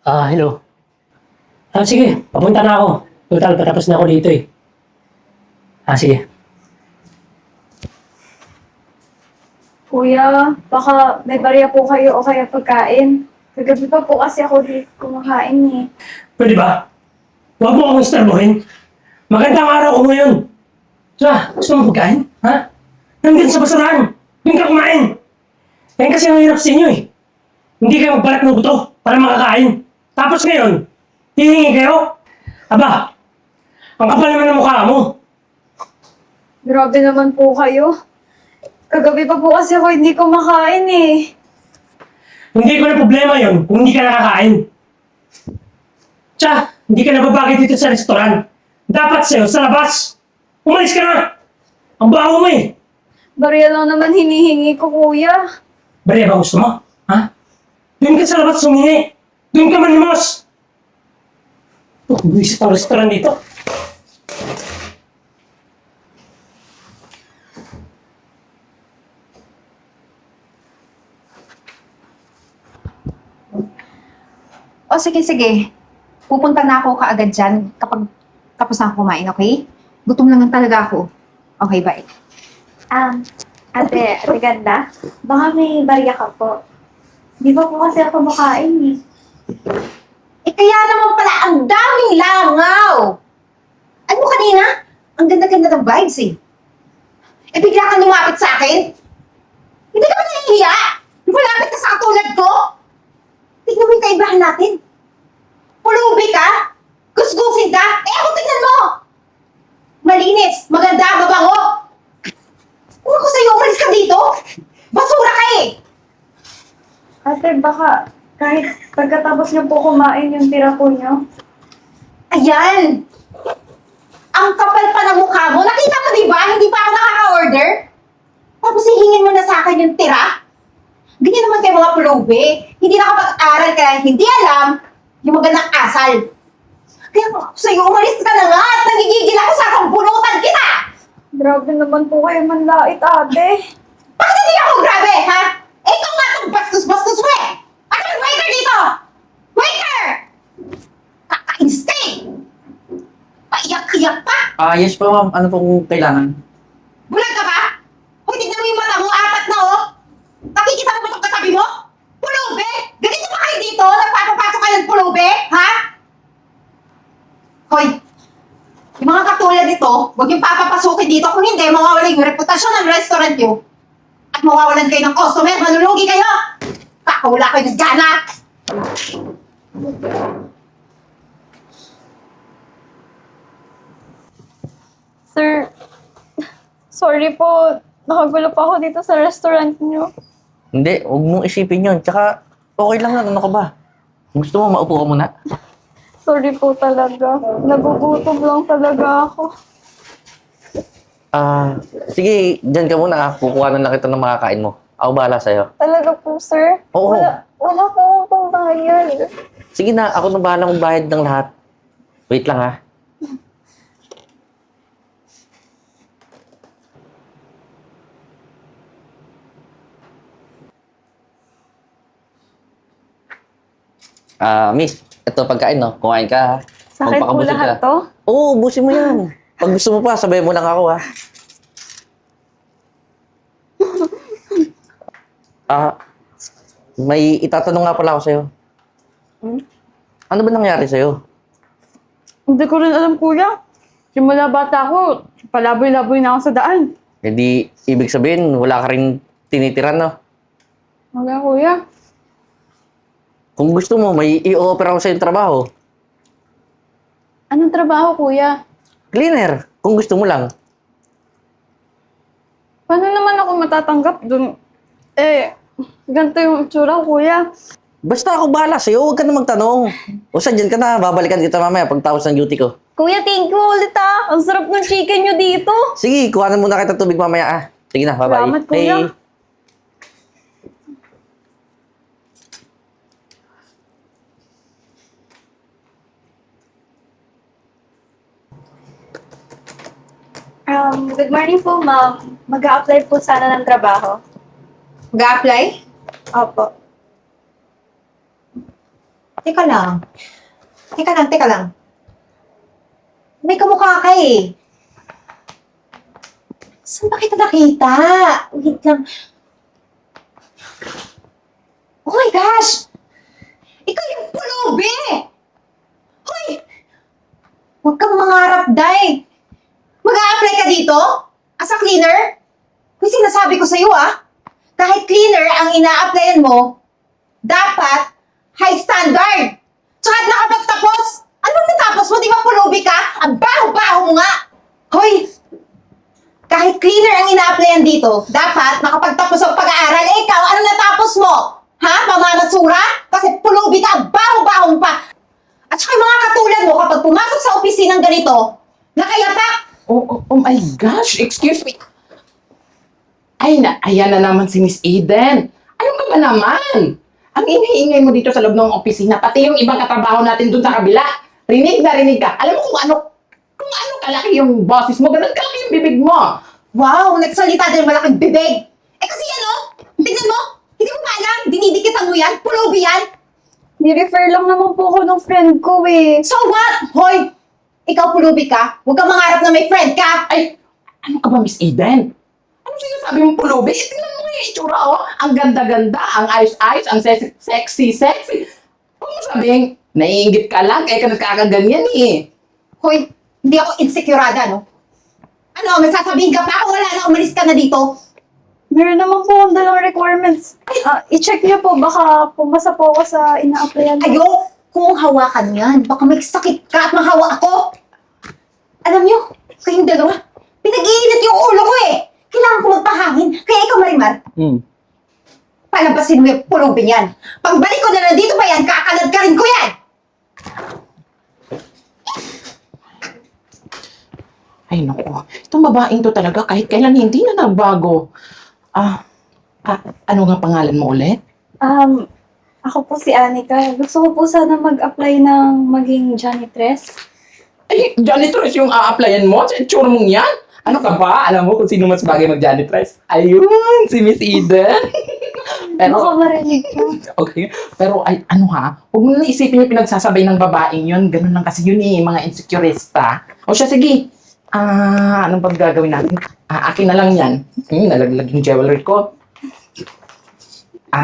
Hello. Sige, papunta na ako. Total, patapos na ako dito eh. Sige. Kuya, baka may barya po kayo o kaya pagkain. Kagabi pa po kasi ako di kumakain eh. Pwede ba? Huwag mo akong istorbohin. Magandang araw ko ngayon. Gusto mo pagkain? Ha? Nandun sa basurahan. Doon ka kumain. Yan kasi ang hirap sa inyo eh. Hindi kayo magbalat ng buto para makakain. Tapos ngayon, hihingi kayo? Aba, ang kapal naman ng mukha mo. Grabe naman po kayo. Kagabi pa po kasi ako hindi kumakain eh. Hindi ko na problema yon kung hindi ka nakakain. Hindi ka nababagay dito sa restoran. Dapat sa'yo, sa labas. Umalis ka na. Ang baho mo eh. Barya lang naman hinihingi ko, kuya. Bariya ba gusto mo? Ha? Doon ka sa labas sumingi. Doon ka manlimos. Buwisit ang restoran dito. O sige. Pupunta na ako kaagad dyan kapag tapos na ako kumain, okay? Gutom lang talaga ako. Okay, bye. Ate Ganda, baka may barya ka po. Di ba po kasi ako makain eh. Kaya naman pala ang daming langaw! Ano mo kanina? Ang ganda-ganda ng vibes eh. Bigla kang lumapit sa akin? Hindi ka ba nahihiya? Lumapit ka sa katulad ko? Tignan mo yung kaibahan natin. Pulubi ka? Gusgusin ka? Ako tignan mo! Malinis, maganda, mabango. Kung ako sa'yo, umalis ka dito. Basura ka eh. Ate, baka kahit pagkatapos niyo po kumain yung tira po niyo. Ayan! Ang kapal pa ng mukha mo. Nakita mo diba? Hindi pa ako nakaka-order. Tapos hihingin mo na sa akin yung tira. Ganyan naman kayo mga pulubi. Hindi nakapag-aral kaya hindi alam yung magandang asal. Kaya kung ako sa'yo, umalis ka na nga at nagigigil ako sa sambunutan kita! Grabe naman po kayo manlait, ate. Bakit hindi ako grabe, ha? Ikaw nga itong bastos-bastos mo eh! Ano yung waiter dito? Waiter! Kakainis ka eh! Paiyak-iyak pa! Yes po ma'am. Ano pong kailangan? Bulag ka ba? Kung tignan mo yung mata mo, apat na oh! Nakikita mo ba itong katabi mo? Pulubi! Ganito ba kayo dito? Nagpapapasok kayo ng pulubi? Ha? Hoy! Yung mga katulad nito, huwag yung papapasukin dito. Kung hindi, mawawalan yung reputasyon ng restaurant nyo. At mawawalan kayo ng customer, malulugi kayo! Kakawala kayo ng gana! Sir, sorry po. Nakagulo pa ako dito sa restaurant niyo. Hindi, huwag mong isipin yun. Tsaka, okay lang yan. Ano ka ba? Gusto mo maupo ka muna? Sorry po talaga. Nagugutom lang talaga ako. Sige, dyan ka muna. Kukuha na lang kita ng makakain mo. Ako bahala sa'yo. Talaga po, sir? Oo. Wala po akong pambayad. Sige na, ako na bahala kong bayad ng lahat. Wait lang ha. Miss, ito pagkain, no? Kumain ka, ha? Sa akin po Magpakabusog lahat ka. to? Oo, ubusin mo yan. Pag gusto mo pa, sabayan mo lang ako, ha? May itatanong nga pala ako sa'yo. Ano ba nangyari sa'yo? Hindi ko rin alam, kuya. Simula bata ako, palaboy-laboy na ako sa daan. Hindi, ibig sabihin, wala ka rin tinitiran, no? Wala, kuya. Kung gusto mo, may i-offer ako sa'yo trabaho. Anong trabaho, kuya? Cleaner, kung gusto mo lang. Paano naman ako matatanggap dun? Ganito yung itsura ko, kuya. Basta ako bahala sa'yo, huwag ka na magtanong. O dyan ka na, babalikan kita mamaya pagtapos ng duty ko. Kuya, thank you ulit ah. Ang sarap ng chicken nyo dito. Sige, kuhanan muna kita tubig mamaya, ah. Sige na, bye-bye. Salamat, kuya. Hey. Good morning po, ma'am. Mag-a-apply po sana ng trabaho. Mag-a-apply? Opo. Teka lang. Teka lang. May kamukha ka eh. Saan ba kita nakita? Wait lang. Oh my gosh! Ikaw yung pulubi! Hoy! Huwag kang mangarap, Day. Mag-a-apply ka dito? As a cleaner? Hoy, sinasabi ko sa'yo kahit cleaner ang ina-applyan mo, dapat high standard. Tsaka nakapagtapos. Anong natapos mo? Di ba pulubi ka? Ang baho-baho mo nga. Hoy! Kahit cleaner ang ina-applyan dito, dapat makapagtapos ang pag-aaral. Eh, ikaw, ano natapos mo? Ha? Pamamasura? Kasi pulubi ka, ang baho-baho mo pa. At saka yung mga katulad mo, kapag pumasok sa opisinang ganito, nakayapak. Oh my gosh, excuse me. Ayan na naman si Miss Eden. Ano ka ba naman? Ang iniingay mo dito sa loob ng opisina, pati yung ibang katrabaho natin dun sa kabila. Rinig na rinig ka. Alam mo kung ano kalaki yung boses mo, ganun kalaki yung bibig mo. Wow, nagsalita din malaking bibig. Eh kasi tingnan mo, hindi mo ba alam, dinidikitan mo yan, pulubi yan. Ni-refer lang naman po ako ng friend ko eh. So what? Hoy, ikaw pulubi ka, huwag kang mangarap na may friend ka. Ay, ano ka ba, Miss Eden? Ano sinasabi mong pulubi? Tingnan mo yung itsura, Ang ganda-ganda, ang ayos-ayos, ang sexy-sexy. Huwag mo sabihin, naiingit ka lang, kaya ka nagkakaganyan eh. Hoy, hindi ako insekurada, no? Ano, may sasabihin ka pa? Wala na, umalis ka na dito. Meron naman po akong dalang requirements. I-check niyo po, baka pumasa po ako sa ina-applyan ko. Ayo, kung hawakan yan, baka may sakit ka at mahawa ako. Alam niyo, kayong dalawa, pinag-iinit yung ulo ko eh. Kailangan ko magpahangin. Kaya ikaw, Marimar, palabasin mo yung pulubi yan. Pagbalik ko na nandito pa yan, kakalad ka rin ko yan. Ay, naku. Itong babaeng to talaga, kahit kailan hindi na nagbago. Ano nga pangalan mo ulit? Ako po si Anika. Gusto ko po sana mag-apply ng maging janitress. Ay, janitress yung a-applyan mo? Sa itsura mong yan? Ano ka ba? Alam mo kung sino mas bagay mag-janitress? Ayun, si Miss Eden. Baka Pero, marinig ko. okay. Pero, huwag mo na isipin yung pinagsasabay ng babaeng yun. Ganun lang kasi yun mga insecurista. O siya, sige. Anong pag gagawin natin? Akin na lang yan. Nalaglag yung jewelry ko.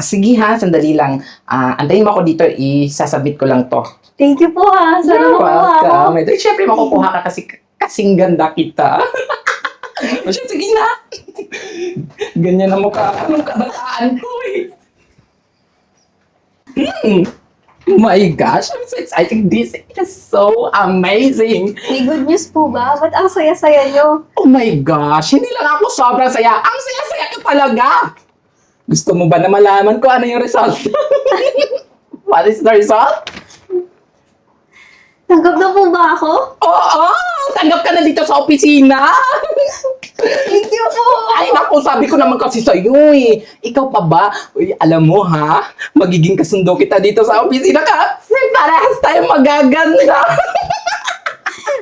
Sige sandali lang. Antayin mo ako dito, isasabit ko lang to. Thank you po ha. Sana makuha ako. welcome. Siyempre, makukuha ka kasi kasing ganda kita. O siya, sige na. Ganyan na mukha ka nung kabataan ko eh. My gosh, I'm so excited. This is so amazing. May good news po ba? Ba't ang saya-saya nyo? Oh my gosh, hindi lang ako sobrang saya. Ang saya-saya ka talaga. Gusto mo ba na malaman ko ano yung result? What is the result? Tanggap na po ba ako? Oo, tanggap ka na dito sa opisina. Thank you po. Ay, naku, sabi ko naman kasi sa'yo eh. Ikaw pa ba? Uy, alam mo magiging kasundo kita dito sa opisina kasi parehas tayo magaganda.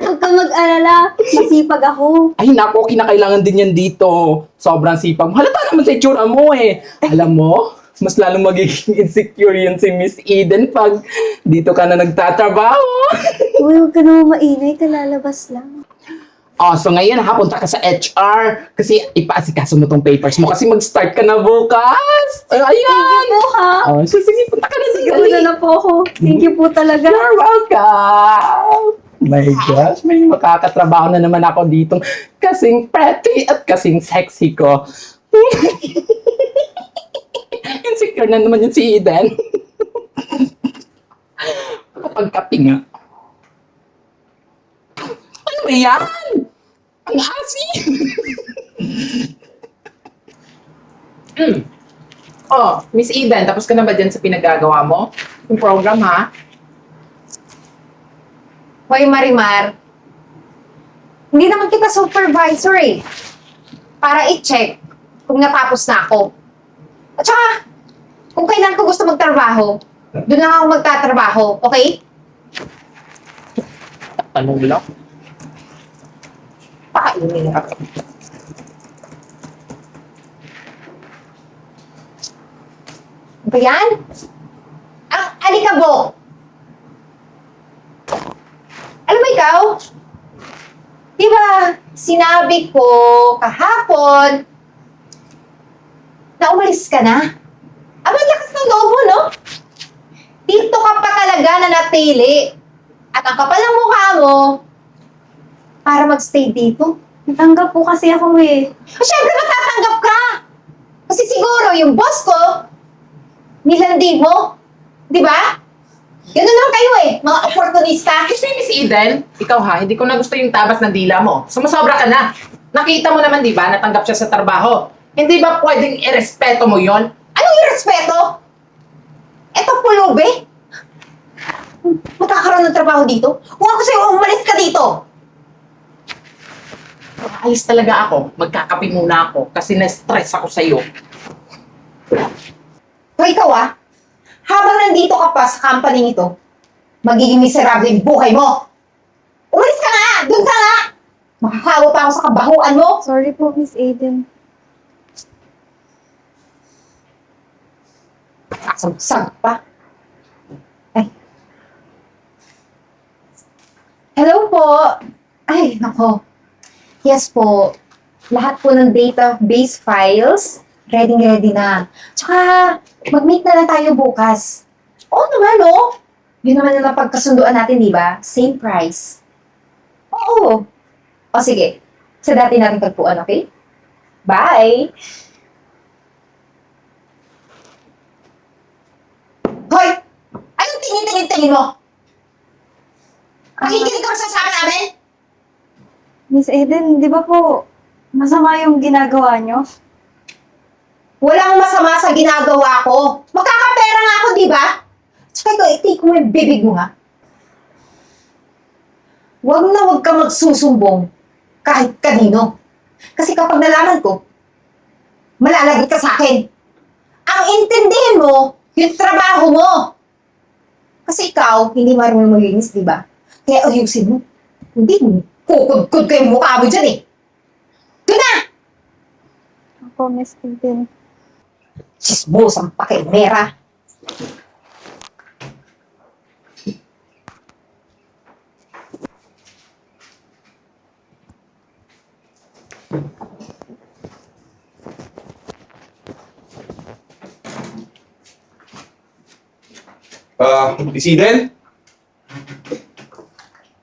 Huwag ka mag-alala. Masipag ako. Ay, naku, kinakailangan din yan dito. Sobrang sipag mo. Halata naman sa itsura mo eh. Alam mo, mas lalong magiging insecure yun si Miss Eden pag dito ka na nagtatrabaho. Uy, huwag ka naman maingay. Kalalabas lang. So ngayon punta ka sa HR kasi ipaasikaso mo tong papers mo kasi mag-start ka na bukas. Ayan! Thank you po ha. So sige, punta ka na sa Siguro na po ako. Thank you po talaga. You're welcome! My gosh, may makakatrabaho na naman ako dito. Kasing pretty at kasing sexy ko. Insecure na naman yun si Eden. Kapag kapi nga. Ano ba yan? Ang asin! Miss Eden, tapos ka na ba dyan sa pinagagawa mo? Yung program, ha? Hoy, Marimar, hindi naman kita supervisor eh. Para i-check kung natapos na ako. At saka, kung kailan ko gusto magtrabaho, doon lang ako magtatrabaho, okay? Tanong lang. Pakainin ako. Ano ba yan? Ang alikabok! Sinabi ko kahapon na umalis ka na. Aba, lakas ng loob mo, no? Dito ka pa talaga na natili. At ang kapal ng mukha mo para magstay dito. Natanggap po kasi ako eh. Siyempre matatanggap ka! Kasi siguro yung boss ko, nilandi mo. Di ba? Ganun naman kayo eh, mga opportunista. Kasi Miss Eden, ikaw ha, hindi ko na gusto yung tabas ng dila mo. Sumasobra ka na. Nakita mo naman, di ba, natanggap siya sa trabaho. Hindi ba pwedeng irespeto mo yon? Anong irespeto? Eto pulubi? Magkakaroon ng trabaho dito? Kung ako sa'yo, umalis ka dito! Ayos talaga ako. Magkakape muna ako kasi na-stress ako sa'yo. O ikaw habang nandito ka pa sa company nito, magiging miserable yung buhay mo! Umalis ka nga! Doon ka nga! Makakawa pa ako sa kabahuan mo! Sorry po, Miss Aiden. Sag pa. Ay. Hello po. Ay, nako. Yes po. Lahat po ng database files, ready na. Tsaka, mag-meet na lang tayo bukas. Oo naman, no? Yun naman ang pagkasunduan natin, di ba? Same price. Oo. O sige. Sa dati natin tagpuan, okay? Bye! Hoy! Anong tingin-tingin mo? Nakikinig ka ba sa usapan namin? Miss Aiden, di ba po masama yung ginagawa nyo? Walang masama sa ginagawa ko. Magkakapera nga ako, di ba? Tsaka ikaw, itik mo yung bibig mo, ha? Huwag ka magsusumbong kahit kanino. Kasi kapag nalaman ko, malalagot ka sa akin. Ang intindihin mo, yung trabaho mo. Kasi ikaw, hindi marunong maglinis, di ba? Kaya ayusin mo. Hindi, kukudkud ko yung mukha mo dyan eh. Doon na! Ako, Miss Aiden. Chismos ang pakilmera. Miss Eden?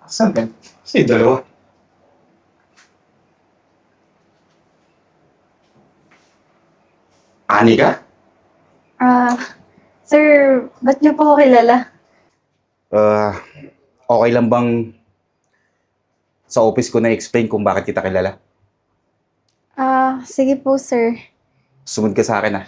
Asan ka? Kasi dalawa. Ani ka? Sir, ba't niyo po ako kilala? Okay lang bang sa office ko na-explain kung bakit kita kilala? Sige po, sir. Sumunod ka sa akin ah.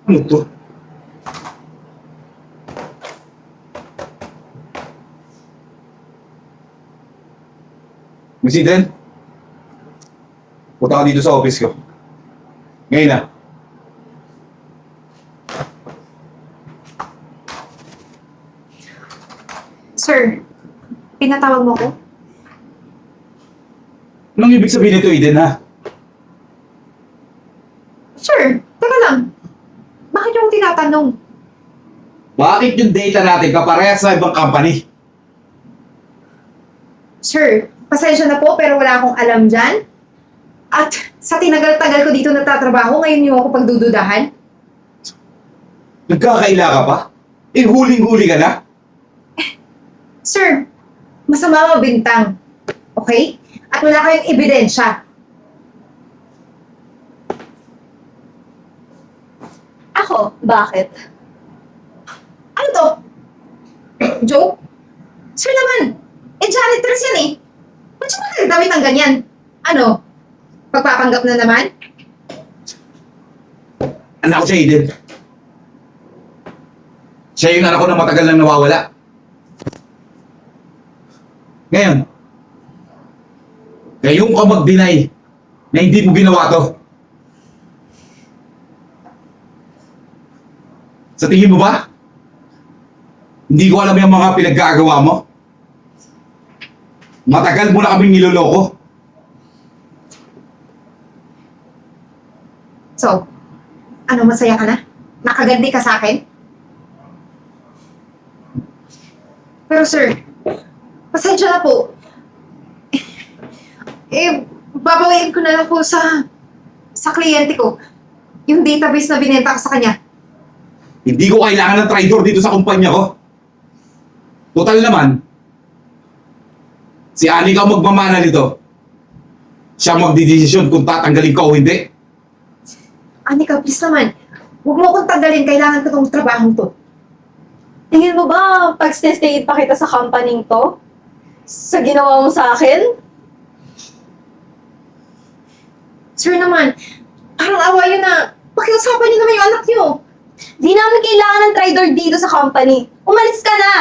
Ano to? Miss Eden? Punta ka dito sa office ko. Ngayon na. Sir, pinatawag mo ko? Anong ibig sabihin nito, Eden, ha? Sir, teka lang. Bakit yung tinatanong? Bakit yung data natin kaparehas sa ibang company? Sir, pasensya na po pero wala akong alam dyan. At sa tinagal-tagal ko dito nagtatrabaho, ngayon niyo ako pagdududahan? Nagkakaila ka pa? Eh, huling-huli ka na? Sir, masama mabintang. Okay? At wala kayong ebidensya. Ako? Bakit? Ano to? Joke? Sir naman, janitors yan eh. Ba't siya nagdamit ng ganyan? Ano? Pagpapanggap na naman? Anak ko siya, Eden. Siya yung anak ko na matagal nang nawawala. Ngayon, ngayong ka mag-deny na hindi mo ginawa to. Sa tingin mo ba? Hindi ko alam yung mga pinaggagawa mo. Matagal mo na kaming niloloko. So, Ano, masaya ka na? Nakaganti ka sa akin? Pero sir, pasensya na po. Babawiin ko na lang po sa kliyente ko yung database na binenta ko sa kanya. Hindi ko kailangan ng traidor dito sa kumpanya ko. Total naman, si Anika ang magmamana nito. Siya magdidesisyon kung tatanggalin ka o hindi. Anika, please naman. Huwag mo akong tanggalin. Kailangan ko tong trabahong to. Tingin mo ba, pag stay pa kita sa company to? Sa ginawa mo sa akin? Sir naman, parang awa yun na. Pakiusapan niyo naman yung anak niyo. Di namin kailangan ng trader dito sa company. Umalis ka na!